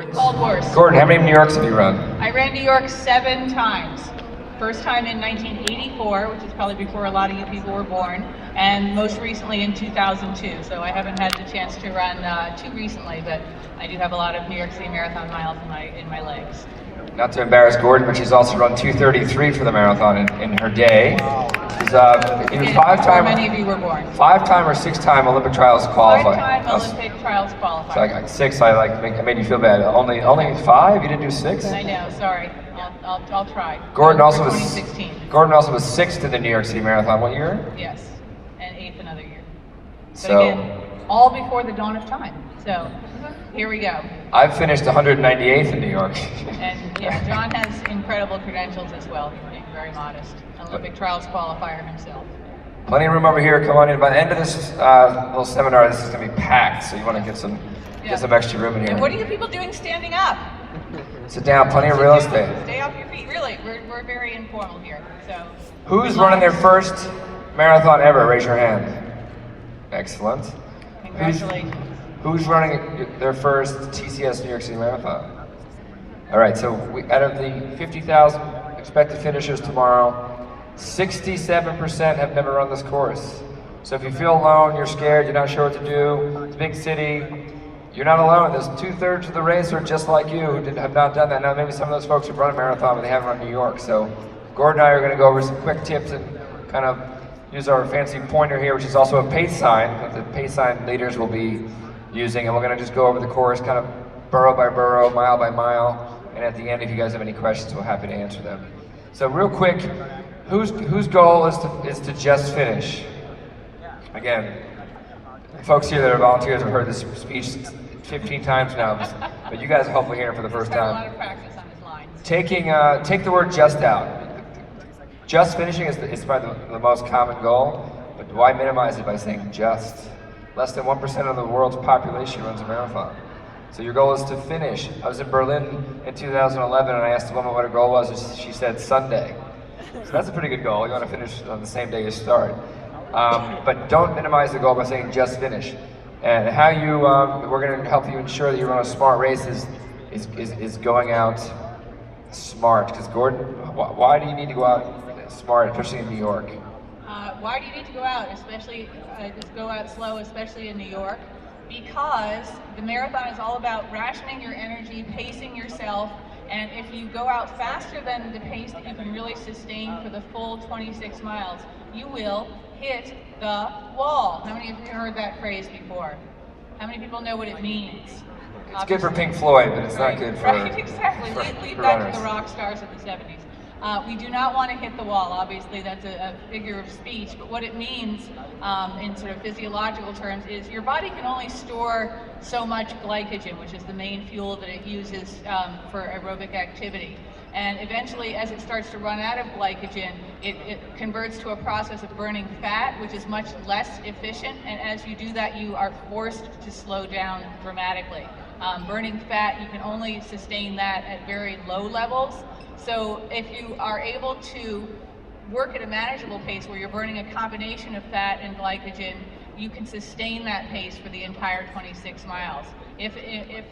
Cold Wars. Gordon, how many New Yorks have you run? I ran New York 7 times. First time in 1984, which is probably before a lot of you people were born, and most recently in 2002. So I haven't had the chance to run too recently, but I do have a lot of New York City Marathon miles in my legs. Not to embarrass Gordon, but she's also run 2:33 for the marathon in her day. She's many of you were born. 5-time or 6-time Olympic trials qualified. 5-time Olympic trials qualified. So I got 6. I made you feel bad. Only 5? You didn't do 6? I know. Sorry. I'll try. Gordon also was 2016. Gordon also was 6th in the New York City Marathon. What year? Yes, and 8th another year. But So again, all before the dawn of time. So here we go. I've finished 198th in New York. And yeah, John has incredible credentials as well. He's being very modest. Olympic trials qualifier himself. Plenty of room over here. Come on in. By the end of this little seminar, this is going to be packed. So you want to get some extra room in here. And what are you people doing standing up? Sit down. Plenty of real estate. Stay off your feet. Really, we're very informal here. So. Who's running their first marathon ever? Raise your hand. Excellent. Congratulations. Who's running their first TCS New York City Marathon? All right, so out of the 50,000 expected finishers tomorrow, 67% have never run this course. So if you feel alone, you're scared, you're not sure what to do, it's a big city, you're not alone. There's 2/3 of the race are just like you who have not done that. Now maybe some of those folks have run a marathon, but they haven't run New York. So Gordon and I are going to go over some quick tips and kind of use our fancy pointer here, which is also a pace sign that the pace sign leaders will be using, and we're going to just go over the course kind of borough by borough, mile by mile, and at the end, if you guys have any questions, we're happy to answer them. So real quick, whose goal is to just finish? Again, folks here that are volunteers have heard this speech 15 times now, but you guys are hopefully hearing it for the first time. A lot of practice on his lines. Take the word just out. Just finishing is probably the most common goal, but why minimize it by saying just? Less than 1% of the world's population runs a marathon. So your goal is to finish. I was in Berlin in 2011 and I asked the woman what her goal was, and she said Sunday. So that's a pretty good goal. You want to finish on the same day you start. But don't minimize the goal by saying just finish. And how we're going to help you ensure that you run a smart race is going out smart. Because Gordon, why do you need to go out smart, especially in New York? Why do you need to go out, especially just go out slow, especially in New York? Because the marathon is all about rationing your energy, pacing yourself, and if you go out faster than the pace that you can really sustain for the full 26 miles, you will hit the wall. How many of you heard that phrase before? How many people know what it means? It's good for Pink Floyd, but it's not good for Right, exactly. Leave that runners. to the rock stars of the 70s. We do not want to hit the wall. Obviously, that's a figure of speech, but what it means in sort of physiological terms is your body can only store so much glycogen, which is the main fuel that it uses for aerobic activity. And eventually, as it starts to run out of glycogen, it converts to a process of burning fat, which is much less efficient. And as you do that, you are forced to slow down dramatically. Burning fat, you can only sustain that at very low levels. So if you are able to work at a manageable pace where you're burning a combination of fat and glycogen, you can sustain that pace for the entire 26 miles. If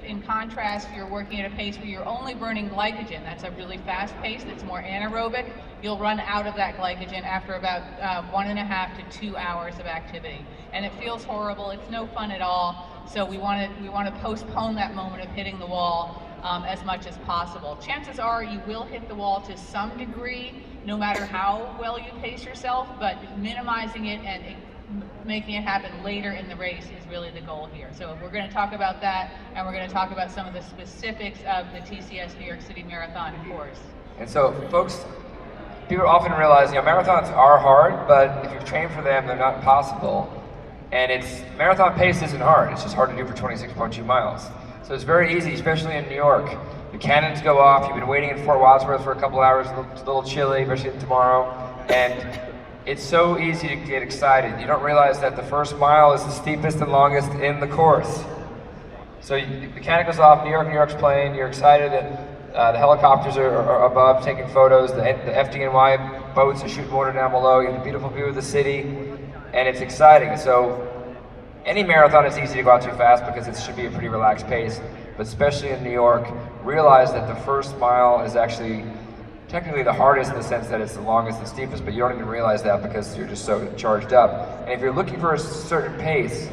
in contrast, you're working at a pace where you're only burning glycogen, that's a really fast pace, that's more anaerobic, you'll run out of that glycogen after about 1.5 to 2 hours of activity. And it feels horrible, it's no fun at all, so we want to postpone that moment of hitting the wall as much as possible. Chances are you will hit the wall to some degree, no matter how well you pace yourself, but minimizing it and making it happen later in the race is really the goal here. So we're going to talk about that, and we're going to talk about some of the specifics of the TCS New York City Marathon course. And so, folks, people often realize, marathons are hard, but if you train for them, they're not impossible. And marathon pace isn't hard. It's just hard to do for 26.2 miles. So it's very easy, especially in New York. The cannons go off. You've been waiting in Fort Wadsworth for a couple hours. It's a little chilly, especially tomorrow. And it's so easy to get excited. You don't realize that the first mile is the steepest and longest in the course. So the cannon goes off, New York's playing, you're excited that the helicopters are above taking photos, the FDNY boats are shooting water down below, you have a beautiful view of the city, and it's exciting. So any marathon is easy to go out too fast because it should be a pretty relaxed pace. but especially in New York, realize that the first mile is actually technically the hardest in the sense that it's the longest and steepest, but you don't even realize that because you're just so charged up. And if you're looking for a certain pace,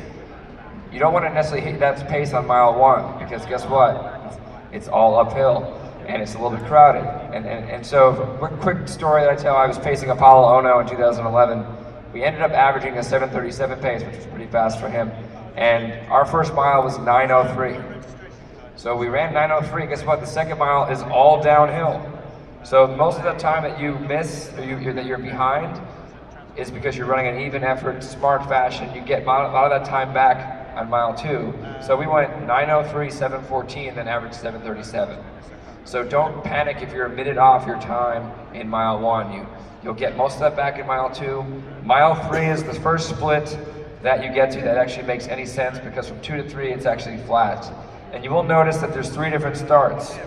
you don't want to necessarily hit that pace on mile 1, because guess what? It's all uphill and it's a little bit crowded. And so, quick story that I tell, I was pacing Apollo Ono in 2011. We ended up averaging a 7:37 pace, which was pretty fast for him. And our first mile was 9:03. So we ran 9:03, guess what? The second mile is all downhill. So most of the time that you miss, or that you're behind, is because you're running an even effort, smart fashion. You get a lot of that time back on mile 2. So we went 9:03, 7:14, then averaged 7:37. So don't panic if you're a minute off your time in mile 1. You'll get most of that back in mile 2. Mile 3 is the first split that you get to that actually makes any sense, because from 2 to 3 it's actually flat. And you will notice that there's 3 different starts.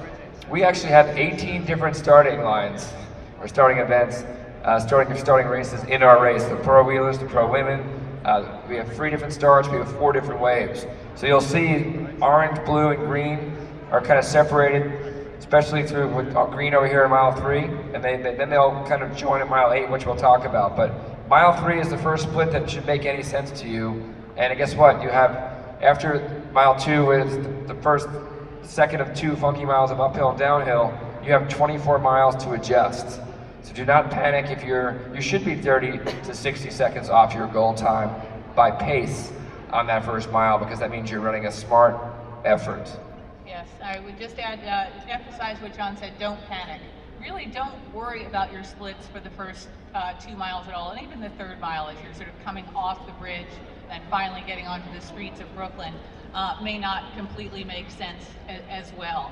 We actually have 18 different starting lines, or starting events, starting races in our race. The pro wheelers, the pro women. We have 3 different starts, we have 4 different waves. So you'll see orange, blue, and green are kind of separated, especially through with green over here in mile 3, and then they'll kind of join at mile 8, which we'll talk about. But mile 3 is the first split that should make any sense to you. And guess what? You have, after mile 2 is the second of 2 funky miles of uphill and downhill, you have 24 miles to adjust. So do not panic if you should be 30 to 60 seconds off your goal time by pace on that first mile, because that means you're running a smart effort. Yes, I would just add, emphasize what John said, don't panic. Really don't worry about your splits for the first 2 miles at all, and even the third mile as you're sort of coming off the bridge and finally getting onto the streets of Brooklyn may not completely make sense as well.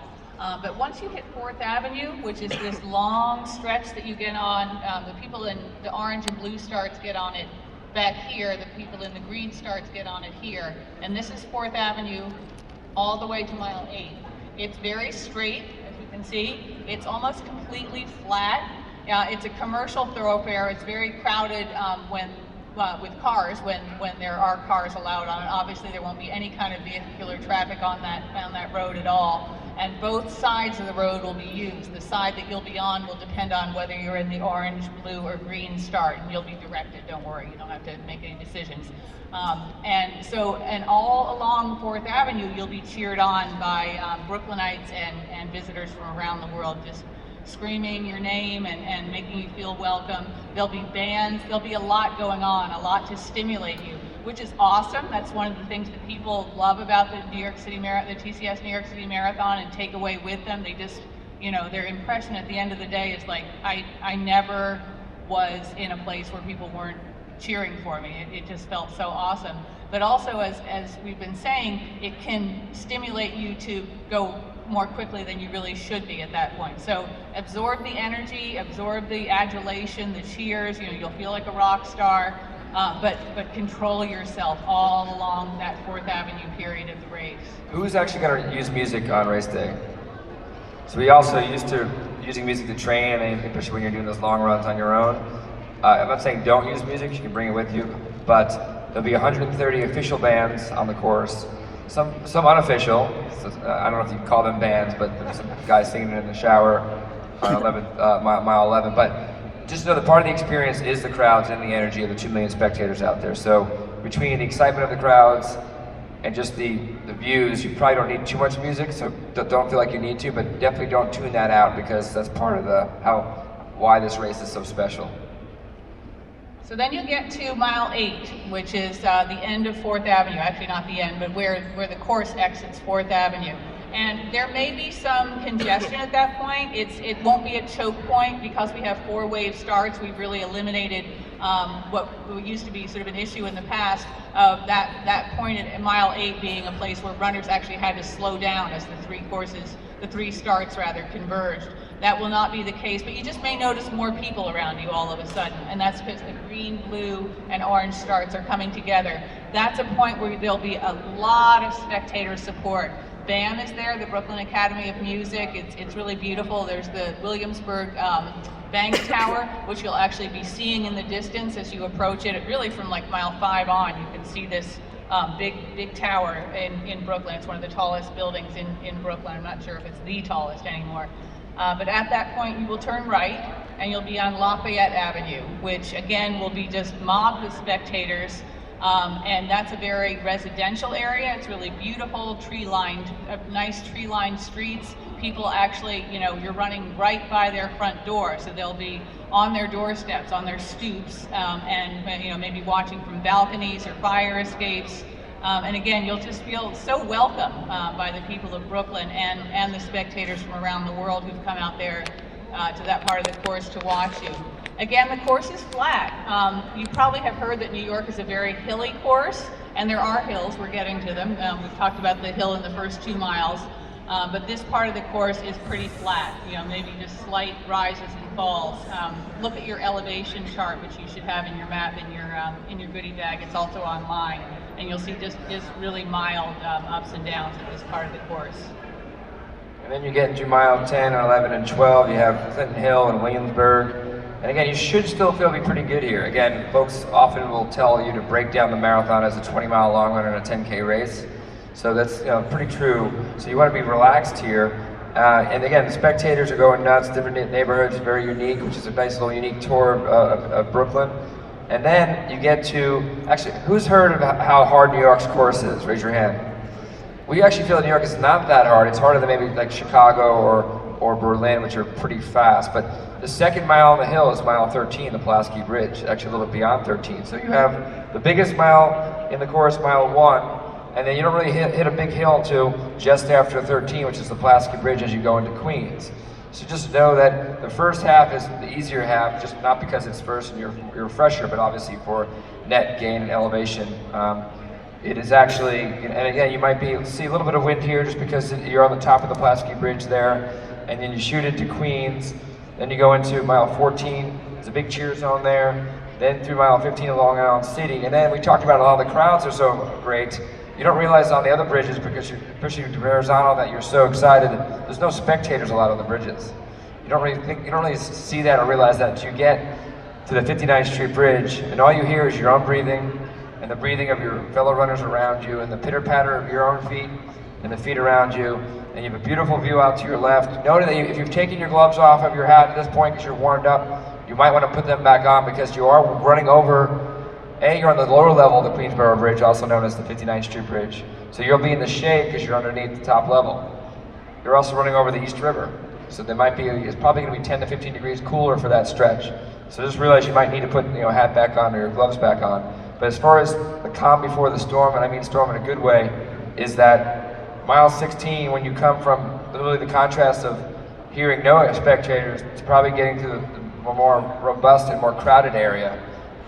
But once you hit 4th Avenue, which is this long stretch that you get on, the people in the orange and blue starts get on it back here, the people in the green starts get on it here, and this is 4th Avenue all the way to mile 8. It's very straight, as you can see. It's almost completely flat. It's a commercial thoroughfare. It's very crowded with cars when there are cars allowed on it. Obviously, there won't be any kind of vehicular traffic on that road at all. And both sides of the road will be used. The side that you'll be on will depend on whether you're in the orange, blue, or green start, and you'll be directed. Don't worry, you don't have to make any decisions. And all along 4th Avenue, you'll be cheered on by Brooklynites and visitors from around the world, just screaming your name and making you feel welcome. There'll be bands, there'll be a lot going on, a lot to stimulate you, which is awesome. That's one of the things that people love about the TCS New York City Marathon and take away with them. They just, their impression at the end of the day is like, I never was in a place where people weren't cheering for me. It just felt so awesome. But also, as we've been saying, it can stimulate you to go more quickly than you really should be at that point. So absorb the energy, absorb the adulation, the cheers. You'll feel like a rock star, but control yourself all along that 4th Avenue period of the race. Who's actually going to use music on race day? So we also used to using music to train, and especially when you're doing those long runs on your own. I'm not saying don't use music, you can bring it with you, but there'll be 130 official bands on the course, some unofficial. So, I don't know if you call them bands, but there's some guys singing in the shower on mile 11. But just know that part of the experience is the crowds and the energy of the 2 million spectators out there. So between the excitement of the crowds and just the views, you probably don't need too much music, so don't feel like you need to, but definitely don't tune that out, because that's part of why this race is so special. So then you get to mile 8, which is the end of 4th Avenue. Actually not the end, but where the course exits 4th Avenue. And there may be some congestion at that point. It won't be a choke point because we have 4 wave starts. We've really eliminated what used to be sort of an issue in the past of that point at mile 8 being a place where runners actually had to slow down as the 3 starts converged. That will not be the case, but you just may notice more people around you all of a sudden, and that's because the green, blue, and orange starts are coming together. That's a point where there'll be a lot of spectator support. BAM is there, the Brooklyn Academy of Music. It's really beautiful. There's the Williamsburg Bank Tower, which you'll actually be seeing in the distance as you approach it. Really from like mile 5 on, you can see this big tower in Brooklyn. It's one of the tallest buildings in Brooklyn. I'm not sure if it's the tallest anymore. But at that point, you will turn right, and you'll be on Lafayette Avenue, which again will be just mobbed with spectators. And that's a very residential area. It's really beautiful, tree-lined, nice tree-lined streets. People actually, you know, you're running right by their front door, so they'll be on their doorsteps, on their stoops, and you know, maybe watching from balconies or fire escapes. And again, you'll just feel so welcome by the people of Brooklyn and the spectators from around the world who've come out there to that part of the course to watch you. Again, the course is flat. You probably have heard that New York is a very hilly course, and there are hills. We're getting to them. We've talked about the hill in the first 2 miles, but this part of the course is pretty flat. You know, maybe just slight rises and falls. Look at your elevation chart, which you should have in your map in your goodie bag. It's also online, and you'll see just really mild ups and downs at this part of the course. And then you get into mile 10, 11, and 12. You have Clinton Hill and Williamsburg. And again, you should still feel pretty good here. Again, folks often will tell you to break down the marathon as a 20-mile long run and a 10K race. So that's pretty true. So you want to be relaxed here. And again, the spectators are going nuts, different neighborhoods, very unique, which is a nice little unique tour of Brooklyn. And then you get to, actually, who's heard of how hard New York's course is? Raise your hand. We actually feel that New York is not that hard. It's harder than maybe like Chicago or Berlin, which are pretty fast. But the second mile on the hill is mile 13, the Pulaski Bridge, actually a little bit beyond 13. So you have the biggest mile in the course, mile 1, and then you don't really hit a big hill until just after 13, which is the Pulaski Bridge as you go into Queens. So just know that the first half is the easier half, just not because it's first and you're fresher, but obviously for net gain and elevation. It is actually, and again, you might see a little bit of wind here just because you're on the top of the Pulaski Bridge there, and then you shoot into Queens, then you go into mile 14, there's a big cheer zone there, then through mile 15 along Island City, and then we talked about how the crowds are so great. You don't realize on the other bridges, because you're pushing to Verrazano, that you're so excited. There's no spectators allowed on the bridges. You don't really see that or realize that until you get to the 59th Street Bridge, and all you hear is your own breathing, and the breathing of your fellow runners around you, and the pitter-patter of your own feet, and the feet around you, and you have a beautiful view out to your left. Note that if you've taken your gloves off of your hat at this point because you're warmed up, you might want to put them back on because you are running over, you're on the lower level of the Queensboro Bridge, also known as the 59th Street Bridge. So you'll be in the shade because you're underneath the top level. You're also running over the East River. So it's probably going to be 10 to 15 degrees cooler for that stretch. So just realize you might need to put a hat back on or your gloves back on. But as far as the calm before the storm, and I mean storm in a good way, is that mile 16, when you come from literally the contrast of hearing no spectators, it's probably getting to the more robust and more crowded area.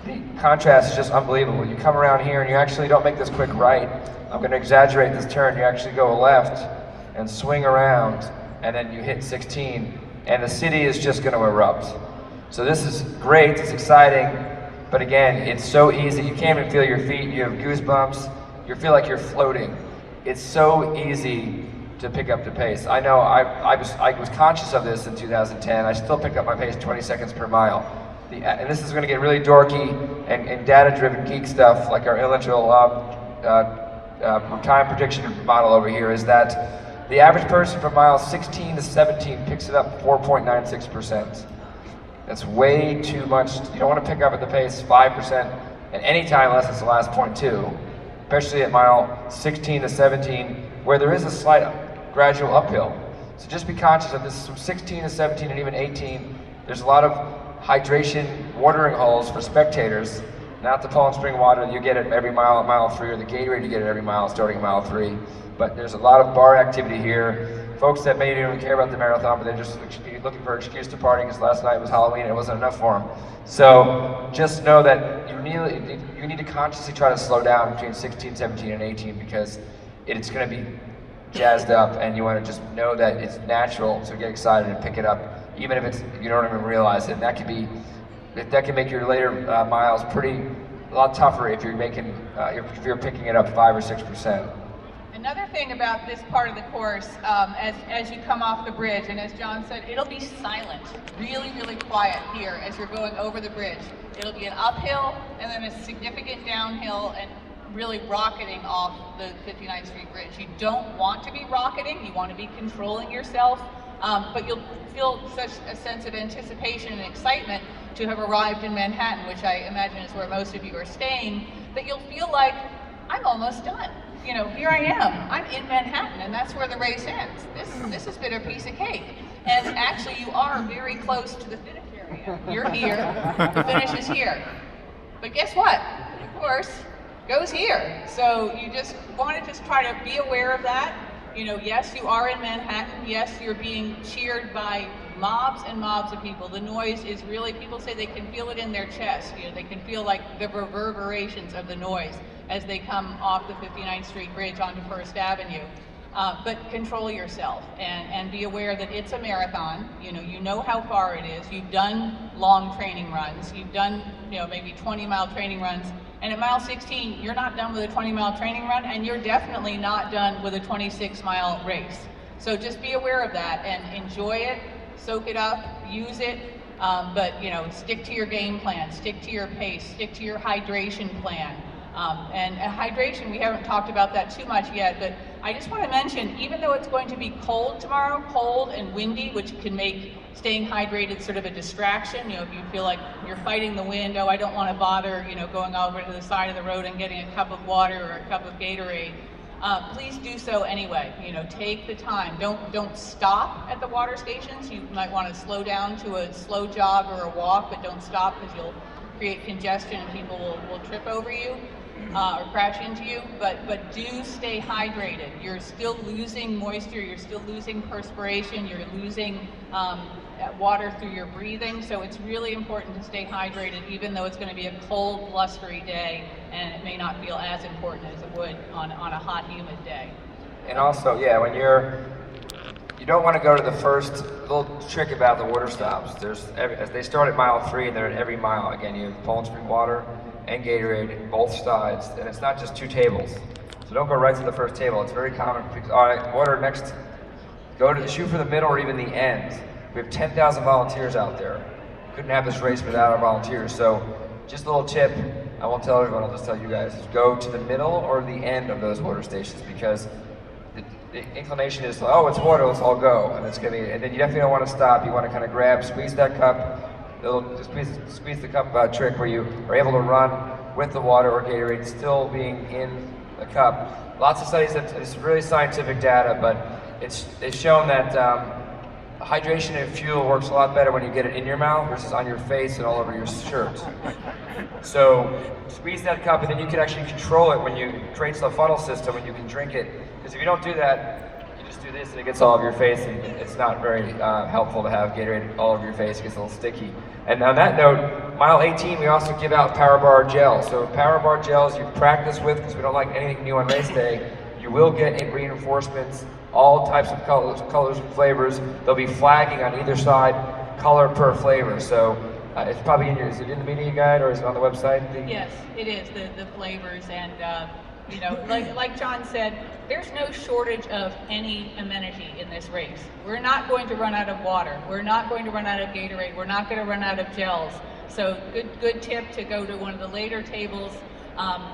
The contrast is just unbelievable. You come around here and you actually don't make this quick right. I'm going to exaggerate this turn. You actually go left and swing around, and then you hit 16, and the city is just going to erupt. So this is great, it's exciting. But again, it's so easy. You can't even feel your feet. You have goosebumps. You feel like you're floating. It's so easy to pick up the pace. I know I was conscious of this in 2010. I still pick up my pace 20 seconds per mile. And this is going to get really dorky and data-driven geek stuff, like our intellectual time prediction model over here, is that the average person from mile 16 to 17 picks it up 4.96%. That's way too much. You don't want to pick up at the pace 5% at any time unless it's the last 0.2, especially at mile 16 to 17, where there is a slight gradual uphill. So just be conscious of this from 16 to 17 and even 18. There's a lot of hydration watering holes for spectators. Not the Poland Spring water, you get it every mile at mile 3, or the Gatorade you get it every mile starting at mile 3. But there's a lot of bar activity here. Folks that maybe don't even care about the marathon, but they're just looking for an excuse to party because last night was Halloween and it wasn't enough for them. So just know that you need to consciously try to slow down between 16, 17, and 18 because it's going to be jazzed up, and you want to just know that it's natural to get excited and pick it up, even if you don't even realize it. And that can make your later miles a lot tougher if you're picking it up 5 or 6%. Another thing about this part of the course, as you come off the bridge, and as John said, it'll be silent, really, really quiet here as you're going over the bridge. It'll be an uphill and then a significant downhill, and really rocketing off the 59th Street Bridge. You don't want to be rocketing, you want to be controlling yourself, but you'll feel such a sense of anticipation and excitement to have arrived in Manhattan, which I imagine is where most of you are staying, that you'll feel like, I'm almost done. You know, here I am, I'm in Manhattan, and that's where the race ends. This has been a piece of cake. And actually, you are very close to the finish area. You're here, the finish is here. But guess what? Of course, goes here. So you just want to just try to be aware of that. You know, yes, you are in Manhattan. Yes, you're being cheered by mobs and mobs of people. The noise is really, people say they can feel it in their chest. You know, they can feel like the reverberations of the noise as they come off the 59th Street Bridge onto First Avenue. But control yourself and be aware that it's a marathon. You know how far it is. You've done long training runs. You've done, you know, maybe 20-mile training runs. And at mile 16, you're not done with a 20-mile training run, and you're definitely not done with a 26-mile race. So just be aware of that and enjoy it, soak it up, use it, but you know, stick to your game plan, stick to your pace, stick to your hydration plan. And hydration, we haven't talked about that too much yet, but I just want to mention, even though it's going to be cold tomorrow, cold and windy, which can make staying hydrated sort of a distraction. You know, if you feel like you're fighting the wind, oh, I don't want to bother, you know, going over to the side of the road and getting a cup of water or a cup of Gatorade. Please do so anyway. You know, take the time. Don't stop at the water stations. You might want to slow down to a slow jog or a walk, but don't stop because you'll create congestion and people will trip over you. Or crash into you, but do stay hydrated. You're still losing moisture, you're still losing perspiration, you're losing water through your breathing, so it's really important to stay hydrated even though it's going to be a cold, blustery day, and it may not feel as important as it would on a hot, humid day. And also, yeah, when you don't want to go to the first little trick about the water stops. They start at mile 3 and they're at every mile. Again, you have Poland Spring water and Gatorade, both sides, and it's not just 2 tables. So don't go right to the first table. It's very common. All right, water next. Shoot for the middle or even the end. We have 10,000 volunteers out there. Couldn't have this race without our volunteers. So just a little tip. I won't tell everyone. I'll just tell you guys. Go to the middle or the end of those water stations because the inclination is, oh, it's water. Let's all go, and it's gonna be. And then you definitely don't want to stop. You want to kind of squeeze that cup. Squeeze the cup trick where you are able to run with the water or Gatorade still being in the cup. Lots of studies, it's really scientific data, but it's shown that hydration and fuel works a lot better when you get it in your mouth versus on your face and all over your shirt. So squeeze that cup and then you can actually control it when you create the funnel system when you can drink it. Because if you don't do that, do this and it gets all over your face, and it's not very helpful to have Gatorade all over your face. It gets a little sticky. And on that note, mile 18, we also give out Power Bar gels. So Power Bar gels you practice with, because we don't like anything new on race day. You will get reinforcements, all types of colors and flavors. There'll be flagging on either side, color per flavor. So it's probably is it in the media guide or is it on the website? Yes, it is, the flavors, and you know, like John said, there's no shortage of any amenity in this race. We're not going to run out of water. We're not going to run out of Gatorade. We're not going to run out of gels. So good tip to go to one of the later tables.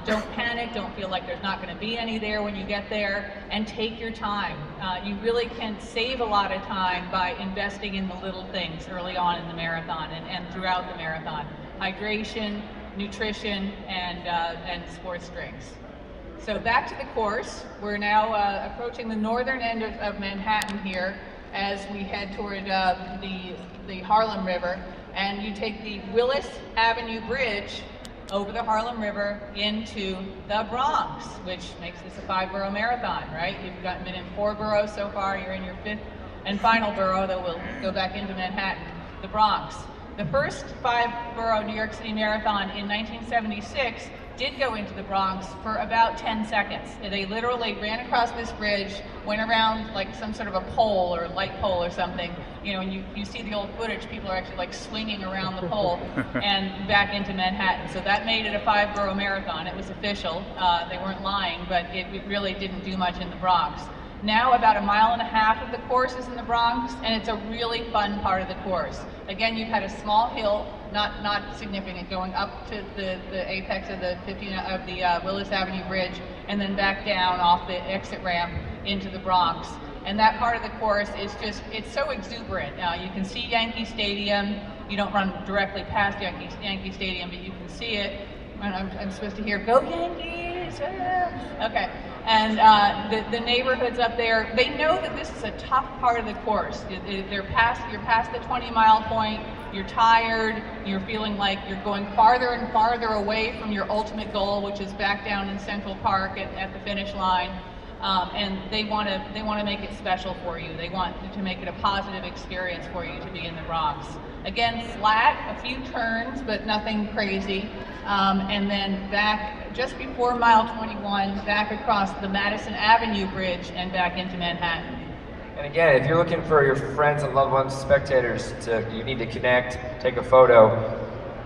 Don't panic. Don't feel like there's not going to be any there when you get there, and take your time. You really can save a lot of time by investing in the little things early on in the marathon and throughout the marathon. Hydration, nutrition, and sports drinks. So back to the course. We're now approaching the northern end of Manhattan here as we head toward the Harlem River, and you take the Willis Avenue Bridge over the Harlem River into the Bronx, which makes this a 5-borough marathon, right? You've been in 4 boroughs so far. You're in your 5th and final borough that will go back into Manhattan, the Bronx. The first 5-borough New York City Marathon in 1976 did go into the Bronx for about 10 seconds. They literally ran across this bridge, went around like some sort of a pole or light pole or something. You know, and you see the old footage, people are actually like swinging around the pole and back into Manhattan. So that made it a 5-borough marathon. It was official. They weren't lying, but it really didn't do much in the Bronx. Now about 1.5 miles of the course is in the Bronx, and it's a really fun part of the course. Again, you've had a small hill, not significant, going up to the apex of the Willis Avenue Bridge, and then back down off the exit ramp into the Bronx. And that part of the course is just, it's so exuberant. You can see Yankee Stadium. You don't run directly past Yankee Stadium, but you can see it. I'm supposed to hear, "Go Yankees!" Okay. And the neighborhoods up there, they know that this is a tough part of the course. You're past the 20-mile point, you're tired, you're feeling like you're going farther and farther away from your ultimate goal, which is back down in Central Park at the finish line. And they want to make it special for you. They want to make it a positive experience for you to be in the Bronx. Again, flat, a few turns, but nothing crazy. And then back just before mile 21, back across the Madison Avenue Bridge and back into Manhattan. And again, if you're looking for your friends and loved ones, spectators, you need to connect, take a photo.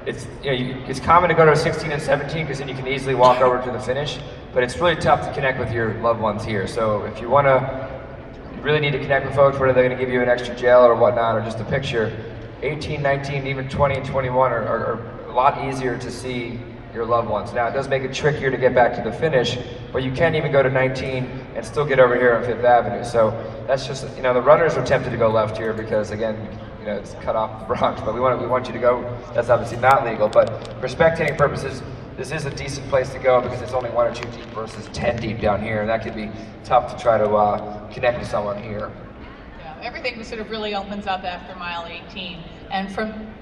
It's common to go to 16 and 17 because then you can easily walk over to the finish, but it's really tough to connect with your loved ones here. So if you really need to connect with folks, whether they're going to give you an extra gel or whatnot, or just a picture, 18, 19, even 20 and 21 are a lot easier to see your loved ones. Now, it does make it trickier to get back to the finish, but you can even go to 19 and still get over here on Fifth Avenue. So that's just, the runners are tempted to go left here because, again, it's cut off the Bronx, but we want you to go. That's obviously not legal, but for spectating purposes, this is a decent place to go because it's only 1 or 2 deep versus 10 deep down here, and that could be tough to try to connect with someone here. Yeah, everything sort of really opens up after mile 18, and from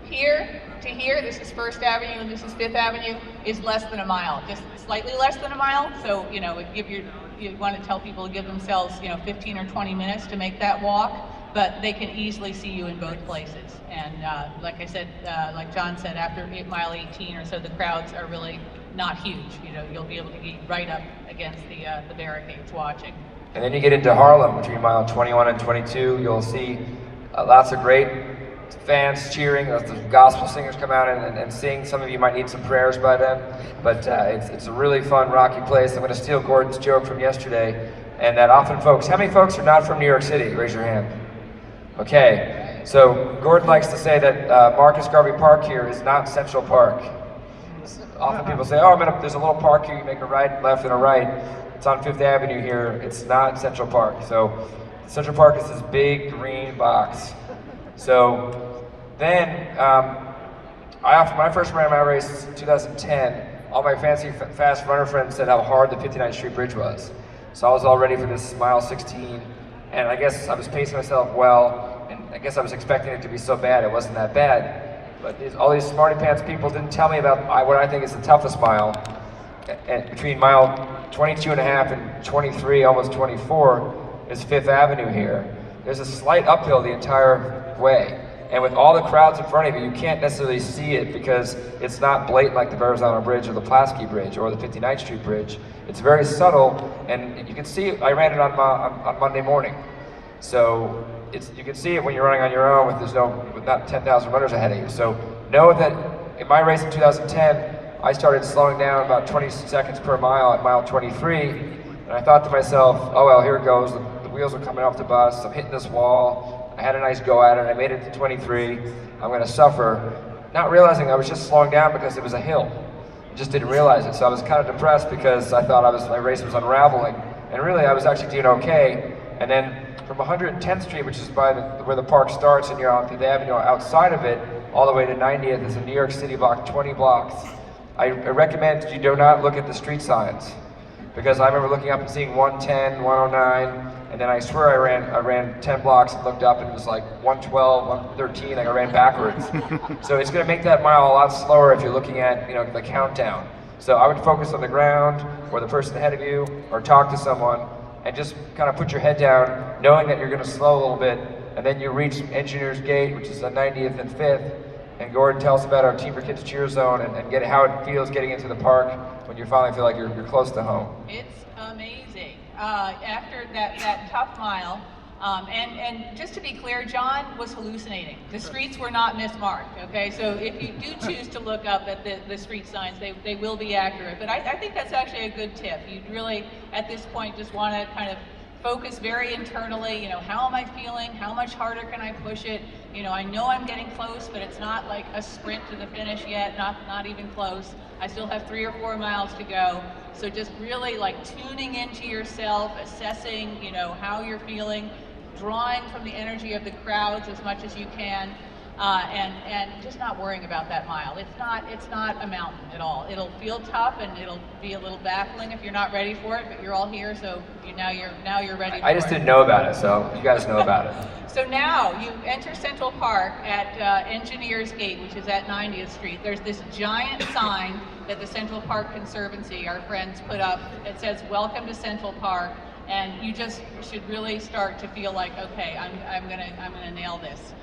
here to here, this is First Avenue and this is Fifth Avenue, is less than a mile, just slightly less than a mile. So you want to tell people to give themselves 15 or 20 minutes to make that walk. But they can easily see you in both places. And like I said, like John said, after mile 18 or so, the crowds are really not huge. You'll be able to get right up against the barricades watching. And then you get into Harlem between mile 21 and 22. You'll see lots of great fans cheering. The gospel singers come out and sing. Some of you might need some prayers by them. But it's a really fun, rocky place. I'm going to steal Gordon's joke from yesterday. And that often how many folks are not from New York City? Raise your hand. Okay, so Gordon likes to say that Marcus Garvey Park here is not Central Park. Often people say, there's a little park here, you make a right, left, and a right. It's on Fifth Avenue here, it's not Central Park. So Central Park is this big green box. So then, when I first ran my race in 2010, all my fancy fast runner friends said how hard the 59th Street Bridge was. So I was all ready for this mile 16. And I guess I was pacing myself well, and I guess I was expecting it to be so bad. It wasn't that bad. But all these smarty pants people didn't tell me about what I think is the toughest mile. And between mile 22 and a half and 23, almost 24, is Fifth Avenue here. There's a slight uphill the entire way. And with all the crowds in front of you, you can't necessarily see it because it's not blatant like the Verrazano Bridge or the Pulaski Bridge or the 59th Street Bridge. It's very subtle, and you can see it. I ran it on Monday morning. So you can see it when you're running on your own with not 10,000 runners ahead of you. So know that in my race in 2010, I started slowing down about 20 seconds per mile at mile 23, and I thought to myself, oh well, here it goes. The wheels are coming off the bus. I'm hitting this wall. I had a nice go at it. I made it to 23. I'm going to suffer. Not realizing I was just slowing down because it was a hill. I just didn't realize it. So I was kind of depressed because I thought my race was unraveling. And really, I was actually doing okay. And then from 110th Street, which is where the park starts, and you're on Fifth Avenue, outside of it, all the way to 90th is a New York City block, 20 blocks. I recommend you do not look at the street signs. Because I remember looking up and seeing 110, 109, and then I swear I ran 10 blocks and looked up and it was like 112, 113, like I ran backwards. So it's gonna make that mile a lot slower if you're looking at the countdown. So I would focus on the ground or the person ahead of you or talk to someone and just kind of put your head down knowing that you're gonna slow a little bit, and then you reach Engineers Gate, which is the 90th and 5th, and Gordon tells us about our Team for Kids cheer zone and get how it feels getting into the park when you finally feel like you're close to home. It's amazing. After that tough mile, and just to be clear, John was hallucinating. The streets were not mismarked, okay? So if you do choose to look up at the street signs, they will be accurate. But I think that's actually a good tip. You'd really, at this point, just want to kind of focus very internally, you know, how am I feeling? How much harder can I push it? You know I'm getting close, but it's not like a sprint to the finish yet, not even close. I still have 3 or 4 miles to go. So just really like tuning into yourself, assessing, you know, how you're feeling, drawing from the energy of the crowds as much as you can. And just not worrying about that mile. It's not a mountain at all. It'll feel tough and it'll be a little baffling if you're not ready for it, but you're all here, so now you're ready for it. I just didn't know about it, so you guys know about it. So now you enter Central Park at Engineers Gate, which is at 90th Street. There's this giant sign that the Central Park Conservancy, our friends, put up. It says, "Welcome to Central Park," and you just should really start to feel like, okay, I'm gonna nail this.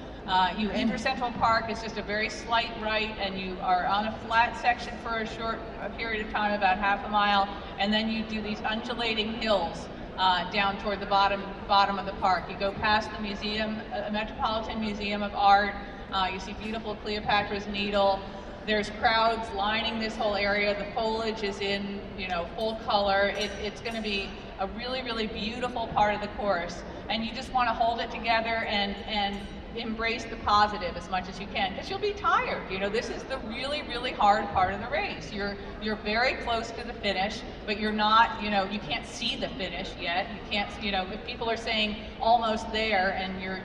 You enter Central Park, it's just a very slight right, and you are on a flat section for a short period of time, about half a mile, and then you do these undulating hills down toward the bottom of the park. You go past the museum, Metropolitan Museum of Art, you see beautiful Cleopatra's Needle. There's crowds lining this whole area. The foliage is in, you know, full color. It's going to be a really, really beautiful part of the course, and you just want to hold it together and embrace the positive as much as you can, because you'll be tired. You know, this is the really, really hard part of the race. You're very close to the finish, but you're not, you know, you can't see the finish yet. You can't, you know, if people are saying almost there and you're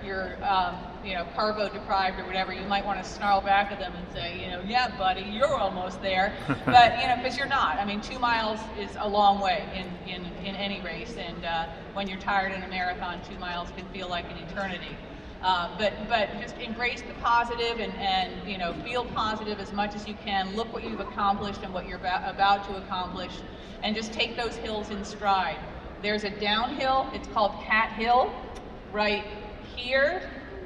you know, carbo deprived or whatever, you might want to snarl back at them and say, you know, yeah, buddy, you're almost there. But, you know, because you're not. I mean, 2 miles is a long way in any race, and when you're tired in a marathon, 2 miles can feel like an eternity. But just embrace the positive and you know, feel positive as much as you can. Look what you've accomplished and what you're about to accomplish, and just take those hills in stride. There's a downhill, it's called Cat Hill, right here.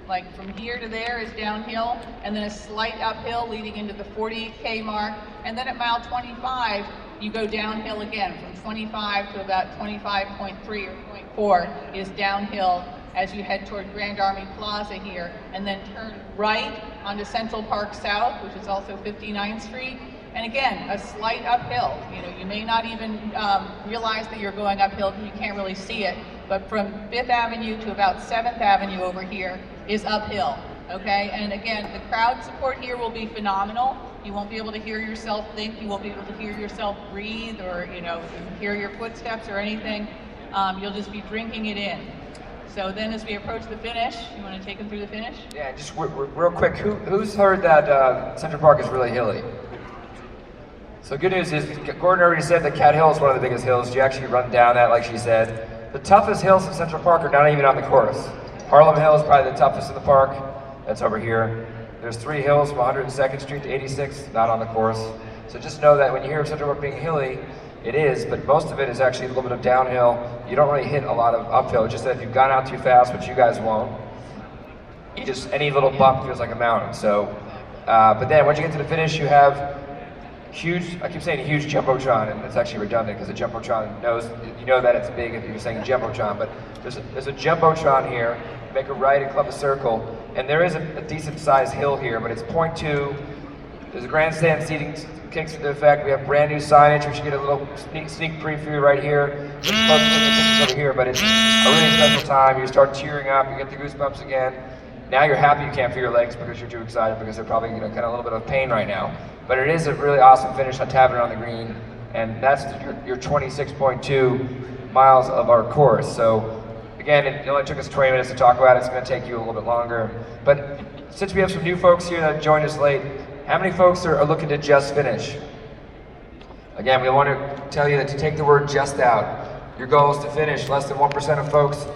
Like from here to there is downhill, and then a slight uphill leading into the 40K mark, and then at mile 25 you go downhill again. From 25 to about 25.3 or 0.4 is downhill as you head toward Grand Army Plaza here, and then turn right onto Central Park South, which is also 59th Street, and again, a slight uphill. You know, you may not even realize that you're going uphill because you can't really see it, but from 5th Avenue to about 7th Avenue over here is uphill, okay? And again, the crowd support here will be phenomenal. You won't be able to hear yourself think, you won't be able to hear yourself breathe, or, you know, hear your footsteps or anything. You'll just be drinking it in. So then as we approach the finish, you want to take them through the finish? Yeah, just real quick, who's heard that Central Park is really hilly? So good news is, Gordon already said that Cat Hill is one of the biggest hills. You actually run down that, like she said. The toughest hills in Central Park are not even on the course. Harlem Hill is probably the toughest in the park. That's over here. There's 3 hills from 102nd Street to 86th, not on the course. So just know that when you hear of Central Park being hilly, it is, but most of it is actually a little bit of downhill. You don't really hit a lot of uphill, just that if you've gone out too fast, which you guys won't, you just, any little bump feels like a mountain. So, but then once you get to the finish, you have huge, I keep saying huge Jumbotron, and it's actually redundant because the Jumbotron knows, you know that it's big if you're saying Jumbotron, but there's a Jumbotron here. Make a right and club a circle, and there is a decent sized hill here, but it's 0.2. There's a grandstand seating kicks into effect. We have brand new signage, which you get a little sneak preview right here. Over here, but it's a really special time. You start tearing up, you get the goosebumps again. Now you're happy you can't feel your legs because you're too excited, because they're probably, you know, kind of a little bit of pain right now. But it is a really awesome finish on tapping on the green, and that's your 26.2 miles of our course. So again, it only took us 20 minutes to talk about it. It's going to take you a little bit longer. But since we have some new folks here that joined us late, how many folks are looking to just finish? Again, we want to tell you that to take the word just out. Your goal is to finish. Less than 1% of folks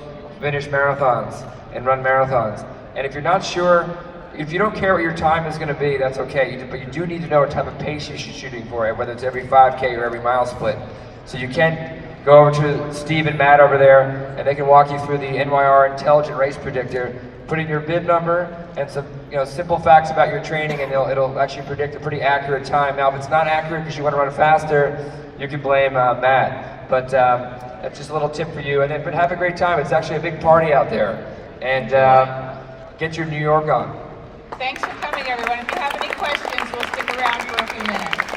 finish marathons and run marathons. And if you're not sure, if you don't care what your time is going to be, that's okay. But you do need to know what type of pace you should be shooting for, whether it's every 5K or every mile split. So you can go over to Steve and Matt over there, and they can walk you through the NYR Intelligent Race Predictor. Put in your bib number and some, you know, simple facts about your training, and it'll actually predict a pretty accurate time. Now, if it's not accurate because you want to run faster, you can blame Matt. But that's just a little tip for you. And then, but have a great time. It's actually a big party out there, and get your New York on. Thanks for coming, everyone. If you have any questions, we'll stick around for a few minutes.